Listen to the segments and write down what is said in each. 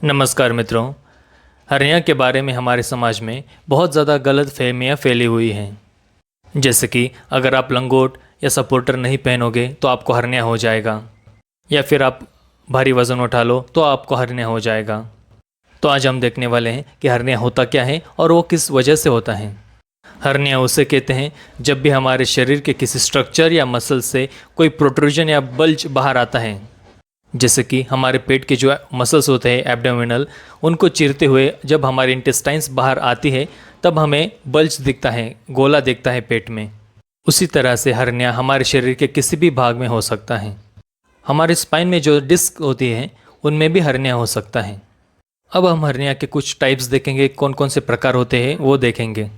नमस्कार मित्रों। हर्निया के बारे में हमारे समाज में बहुत ज़्यादा गलत फहमियाँ फैली हुई हैं। जैसे कि अगर आप लंगोट या सपोर्टर नहीं पहनोगे तो आपको हर्निया हो जाएगा, या फिर आप भारी वज़न उठा लो तो आपको हर्निया हो जाएगा। तो आज हम देखने वाले हैं कि हर्निया होता क्या है और वो किस वजह से होता है। हर्निया उसे कहते हैं जब भी हमारे शरीर के किसी स्ट्रक्चर या मसल से कोई प्रोट्रूजन या बल्ज बाहर आता है। जैसे कि हमारे पेट के जो मसल्स होते हैं एब्डोमिनल, उनको चीरते हुए जब हमारी इंटेस्टाइन्स बाहर आती है तब हमें बल्ज दिखता है, गोला दिखता है पेट में। उसी तरह से हर्निया हमारे शरीर के किसी भी भाग में हो सकता है। हमारे स्पाइन में जो डिस्क होती है उनमें भी हर्निया हो सकता है। अब हम हर्निया के कुछ टाइप्स देखेंगे, कौन कौन से प्रकार होते हैं वो देखेंगे।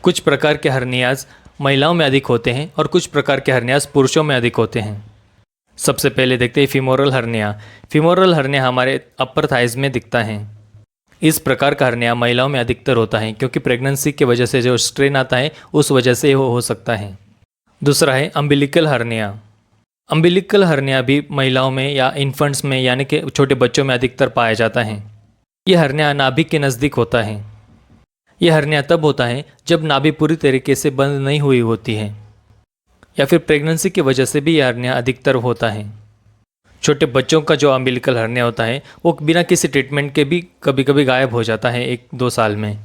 कुछ प्रकार के हर्नियाज महिलाओं में अधिक होते हैं और कुछ प्रकार के हर्नियाज पुरुषों में अधिक होते हैं। सबसे पहले देखते हैं फीमोरल हर्निया। फीमोरल हर्निया हमारे अपर थाइज में दिखता है। इस प्रकार का हर्निया महिलाओं में अधिकतर होता है क्योंकि प्रेगनेंसी की वजह से जो स्ट्रेन आता है उस वजह से हो सकता है। दूसरा है अम्बिलिकल हर्निया। अम्बिलिकल हर्निया भी महिलाओं में या इन्फेंट्स में यानी कि छोटे बच्चों में अधिकतर पाया जाता है। यह हर्निया नाभि के नज़दीक होता है। यह हर्निया तब होता है जब नाभि पूरी तरीके से बंद नहीं हुई होती है, या फिर प्रेगनेंसी की वजह से भी यह हर्निया अधिकतर होता है। छोटे बच्चों का जो अम्बिलिकल हर्निया होता है वो बिना किसी ट्रीटमेंट के भी कभी कभी गायब हो जाता है 1-2 साल में।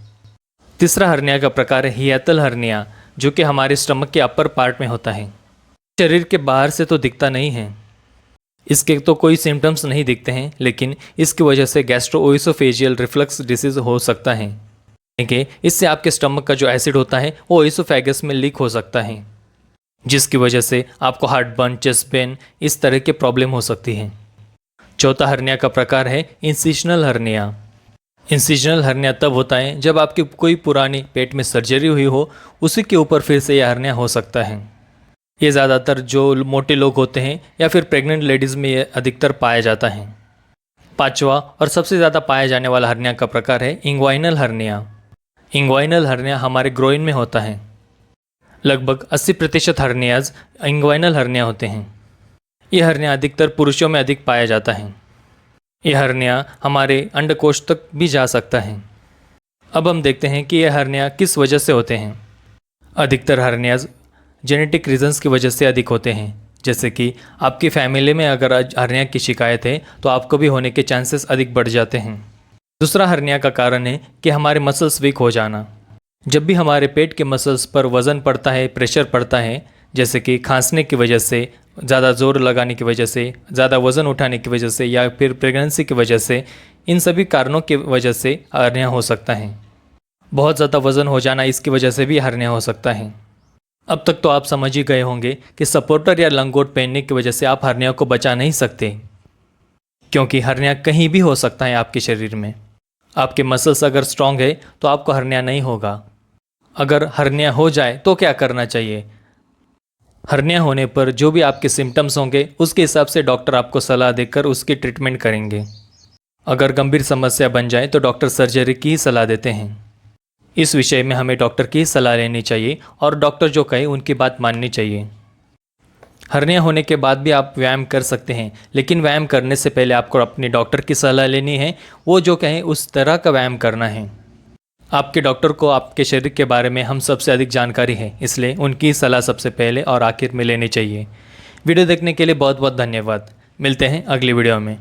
तीसरा हर्निया का प्रकार है हियातल हर्निया, जो कि हमारे स्टमक के अपर पार्ट में होता है। शरीर के बाहर से तो दिखता नहीं है, इसके तो कोई सिम्टम्स नहीं दिखते हैं, लेकिन इसकी वजह से गैस्ट्रोओइसोफेजियल रिफ्लक्स डिसीज हो सकता है। देखिए, इससे आपके स्टमक का जो एसिड होता है वो ओइसोफेगस में लीक हो सकता है, जिसकी वजह से आपको हार्ट बर्न, चेस्ट पेन, इस तरह के प्रॉब्लम हो सकती हैं। चौथा हर्निया का प्रकार है इंसिशनल हर्निया। इंसिशनल हर्निया तब होता है जब आपकी कोई पुरानी पेट में सर्जरी हुई हो, उसी के ऊपर फिर से यह हर्निया हो सकता है। ये ज़्यादातर जो मोटे लोग होते हैं या फिर प्रेग्नेंट लेडीज़ में ये अधिकतर पाया जाता है। पांचवा और सबसे ज़्यादा पाया जाने वाला हर्निया का प्रकार है इंग्वाइनल हर्निया। इंग्वाइनल हर्निया हमारे ग्रोइन में होता है। लगभग 80% हर्नियाज इंग्वाइनल हर्निया होते हैं। यह हर्निया अधिकतर पुरुषों में अधिक पाया जाता है। यह हर्निया हमारे अंडकोश तक भी जा सकता है। अब हम देखते हैं कि यह हर्निया किस वजह से होते हैं। अधिकतर हर्नियाज जेनेटिक रीजंस की वजह से अधिक होते हैं। जैसे कि आपकी फैमिली में अगर हर्निया की शिकायत है तो आपको भी होने के चांसेस अधिक बढ़ जाते हैं। दूसरा हर्निया का कारण है कि हमारे मसल्स वीक हो जाना। जब भी हमारे पेट के मसल्स पर वज़न पड़ता है, प्रेशर पड़ता है, जैसे कि खांसने की वजह से, ज़्यादा ज़ोर लगाने की वजह से, ज़्यादा वज़न उठाने की वजह से, या फिर प्रेगनेंसी की वजह से, इन सभी कारणों की वजह से हर्निया हो सकता है। बहुत ज़्यादा वज़न हो जाना, इसकी वजह से भी हर्निया हो सकता है। अब तक तो आप समझ ही गए होंगे कि सपोर्टर या लंगोट पहनने की वजह से आप हर्निया को बचा नहीं सकते, क्योंकि हर्निया कहीं भी हो सकता है आपके शरीर में। आपके मसल्स अगर स्ट्रांग है तो आपको हर्निया नहीं होगा। अगर हर्निया हो जाए तो क्या करना चाहिए? हर्निया होने पर जो भी आपके सिम्टम्स होंगे उसके हिसाब से डॉक्टर आपको सलाह देकर उसकी ट्रीटमेंट करेंगे। अगर गंभीर समस्या बन जाए तो डॉक्टर सर्जरी की ही सलाह देते हैं। इस विषय में हमें डॉक्टर की ही सलाह लेनी चाहिए और डॉक्टर जो कहे उनकी बात माननी चाहिए। हर्निया होने के बाद भी आप व्यायाम कर सकते हैं, लेकिन व्यायाम करने से पहले आपको अपने डॉक्टर की सलाह लेनी है। वो जो कहें उस तरह का व्यायाम करना है। आपके डॉक्टर को आपके शरीर के बारे में हम सबसे अधिक जानकारी है, इसलिए उनकी सलाह सबसे पहले और आखिर में लेनी चाहिए। वीडियो देखने के लिए बहुत बहुत धन्यवाद। मिलते हैं अगली वीडियो में।